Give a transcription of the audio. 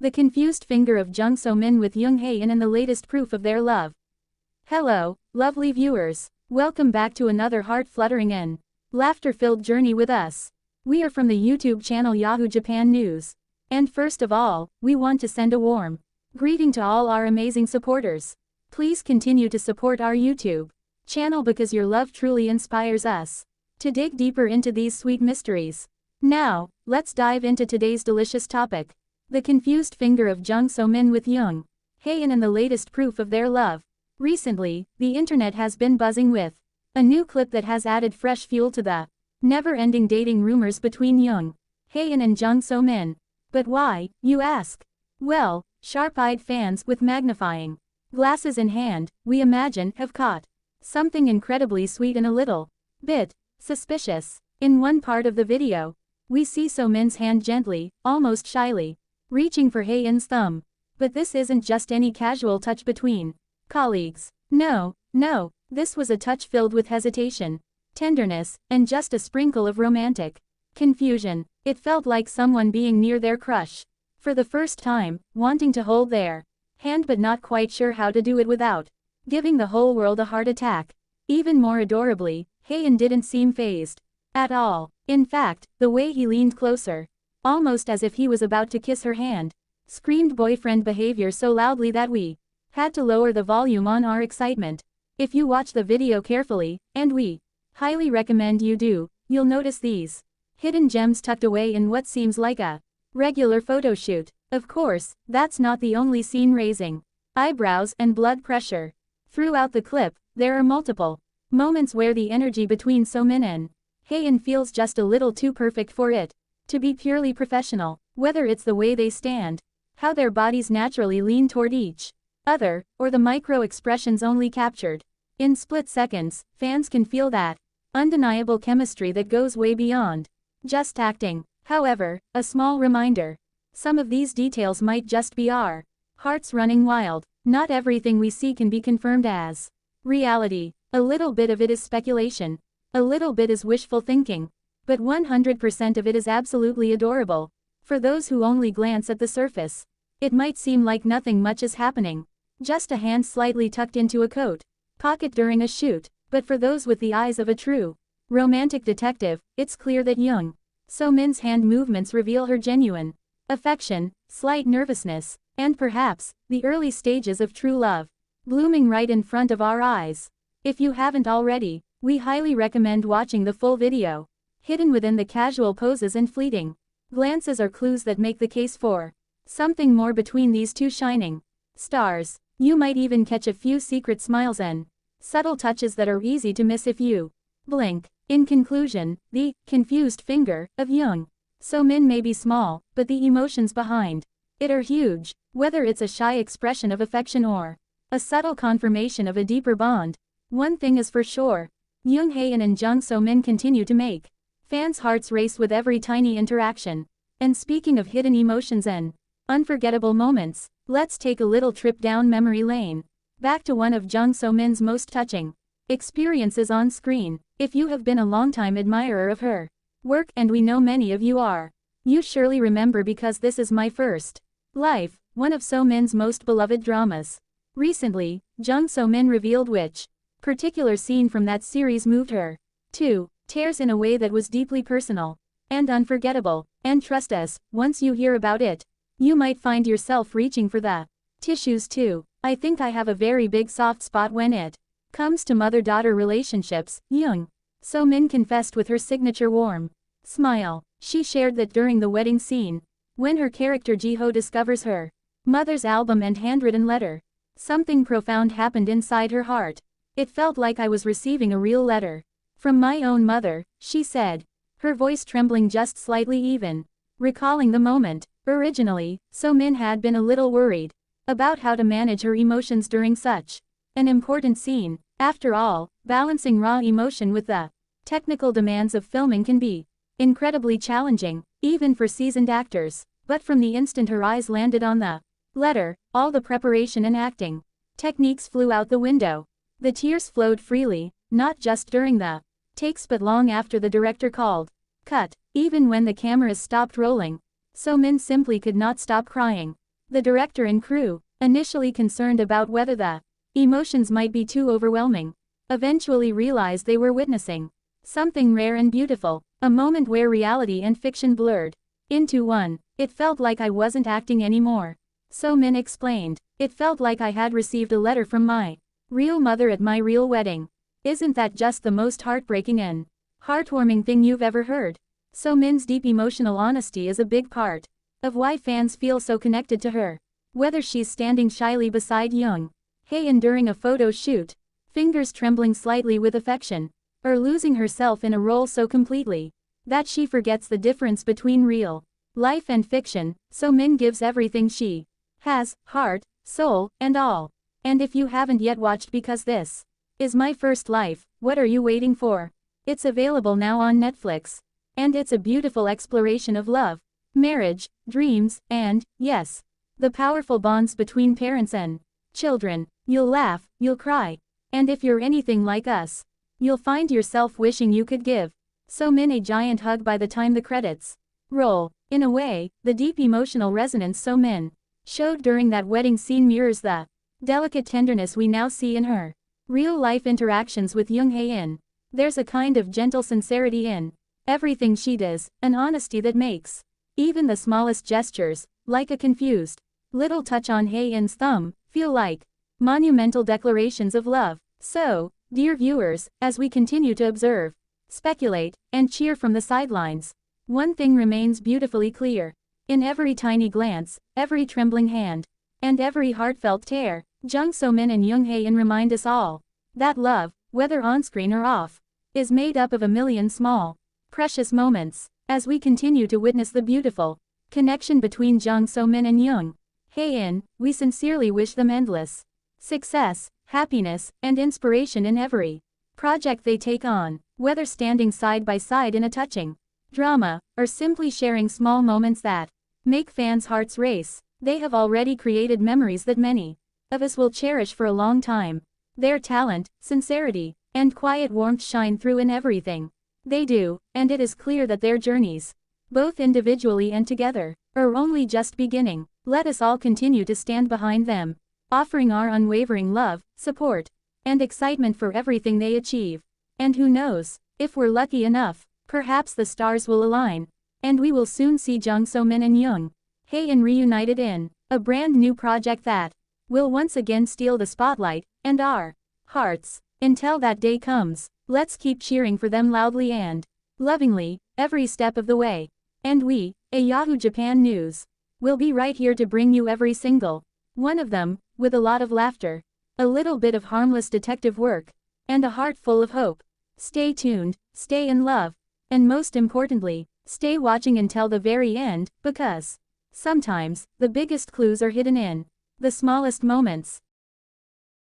The confused finger of Jung So-min with Jung Hae-in and the latest proof of their love. Hello, lovely viewers. Welcome back to another heart-fluttering and laughter-filled journey with us. We are from the YouTube channel Yahoo Japan News. And first of all, we want to send a warm greeting to all our amazing supporters. Please continue to support our YouTube channel because your love truly inspires us to dig deeper into these sweet mysteries. Now, let's dive into today's delicious topic. The confused finger of Jung So-min with Jung Hae-in and the latest proof of their love. Recently, the internet has been buzzing with a new clip that has added fresh fuel to the never-ending dating rumors between Jung Hae-in and Jung So-min. But why, you ask? Well, sharp-eyed fans with magnifying glasses in hand, we imagine, have caught something incredibly sweet and a little bit suspicious. In one part of the video, we see So-min's hand gently, almost shyly, reaching for Hae-in's thumb. But this isn't just any casual touch between colleagues. No, this was a touch filled with hesitation, tenderness, and just a sprinkle of romantic confusion. It felt like someone being near their crush for the first time, wanting to hold their hand but not quite sure how to do it without giving the whole world a heart attack. Even more adorably, Hae-in didn't seem fazed at all. In fact, the way he leaned closer, almost as if he was about to kiss her hand, screamed boyfriend behavior so loudly that we had to lower the volume on our excitement. If you watch the video carefully, and we highly recommend you do, you'll notice these hidden gems tucked away in what seems like a regular photo shoot. Of course, that's not the only scene raising eyebrows and blood pressure. Throughout the clip, there are multiple moments where the energy between So-min and Hae-in feels just a little too perfect for it to be purely professional. Whether it's the way they stand, how their bodies naturally lean toward each other, or the micro-expressions only captured in split seconds, fans can feel that undeniable chemistry that goes way beyond just acting. However, a small reminder. Some of these details might just be our hearts running wild. Not everything we see can be confirmed as reality. A little bit of it is speculation. A little bit is wishful thinking. But 100% of it is absolutely adorable. For those who only glance at the surface, it might seem like nothing much is happening. Just a hand slightly tucked into a coat pocket during a shoot. But for those with the eyes of a true romantic detective, it's clear that Jung So-min's hand movements reveal her genuine affection, slight nervousness, and perhaps the early stages of true love blooming right in front of our eyes. If you haven't already, we highly recommend watching the full video. Hidden within the casual poses and fleeting glances are clues that make the case for something more between these two shining stars. You might even catch a few secret smiles and subtle touches that are easy to miss if you blink. In conclusion, the confused finger of Jung So-min may be small, but the emotions behind it are huge. Whether it's a shy expression of affection or a subtle confirmation of a deeper bond, one thing is for sure: Jung Hae-in and Jung So-min continue to make fans' hearts race with every tiny interaction. And speaking of hidden emotions and unforgettable moments, let's take a little trip down memory lane, back to one of Jung So-min's most touching experiences on screen. If you have been a longtime admirer of her work, and we know many of you are, you surely remember Because This Is My First Life, one of So-min's most beloved dramas. Recently, Jung So-min revealed which particular scene from that series moved her to tears in a way that was deeply personal and unforgettable. And trust us, once you hear about it, you might find yourself reaching for the tissues too. I think I have a very big soft spot when it comes to mother-daughter relationships, Jung So-min confessed with her signature warm smile. She shared that during the wedding scene, when her character Ji-ho discovers her mother's album and handwritten letter, something profound happened inside her heart. It felt like I was receiving a real letter from my own mother, she said, her voice trembling just slightly even recalling the moment. Originally, So-min had been a little worried about how to manage her emotions during such an important scene. After all, balancing raw emotion with the technical demands of filming can be incredibly challenging, even for seasoned actors. But from the instant her eyes landed on the letter, all the preparation and acting techniques flew out the window. The tears flowed freely, not just during the takes but long after the director called cut. Even when the cameras stopped rolling, So-min simply could not stop crying. The director and crew, initially concerned about whether the emotions might be too overwhelming, eventually realized they were witnessing something rare and beautiful, a moment where reality and fiction blurred into one. It felt like I wasn't acting anymore. So-min explained. It felt like I had received a letter from my real mother at my real wedding. Isn't that just the most heartbreaking and heartwarming thing you've ever heard? So-min's deep emotional honesty is a big part of why fans feel so connected to her. Whether she's standing shyly beside Jung Hae-in during a photo shoot, fingers trembling slightly with affection, or losing herself in a role so completely that she forgets the difference between real life and fiction, So-min gives everything she has, heart, soul, and all. And if you haven't yet watched Because This Is My First Life, what are you waiting for? It's available now on Netflix. And it's a beautiful exploration of love, marriage, dreams, and, yes, the powerful bonds between parents and children. You'll laugh, you'll cry. And if you're anything like us, you'll find yourself wishing you could give So-min a giant hug by the time the credits roll. In a way, the deep emotional resonance So-min showed during that wedding scene mirrors the delicate tenderness we now see in her real-life interactions with Jung Hae-in. There's a kind of gentle sincerity in everything she does, an honesty that makes even the smallest gestures, like a confused little touch on Hae-in's thumb, feel like monumental declarations of love. So, dear viewers, as we continue to observe, speculate, and cheer from the sidelines, one thing remains beautifully clear. In every tiny glance, every trembling hand, and every heartfelt tear, Jung So-min and Jung Hae-in remind us all that love, whether on-screen or off, is made up of a million small, precious moments. As we continue to witness the beautiful connection between Jung So-min and Jung Hae-in, we sincerely wish them endless success, happiness, and inspiration in every project they take on, whether standing side by side in a touching drama, or simply sharing small moments that make fans' hearts race. They have already created memories that many of us will cherish for a long time. Their talent, sincerity, and quiet warmth shine through in everything they do, and it is clear that their journeys, both individually and together, are only just beginning. Let us all continue to stand behind them, offering our unwavering love, support, and excitement for everything they achieve. And who knows, if we're lucky enough, perhaps the stars will align, and we will soon see Jung So-min and Jung Hae-in reunited in a brand new project that will once again steal the spotlight and our hearts. Until that day comes, let's keep cheering for them loudly and lovingly, every step of the way. And we, at Yahoo Japan News, will be right here to bring you every single one of them, with a lot of laughter, a little bit of harmless detective work, and a heart full of hope. Stay tuned, stay in love, and most importantly, stay watching until the very end, because sometimes the biggest clues are hidden in the smallest moments.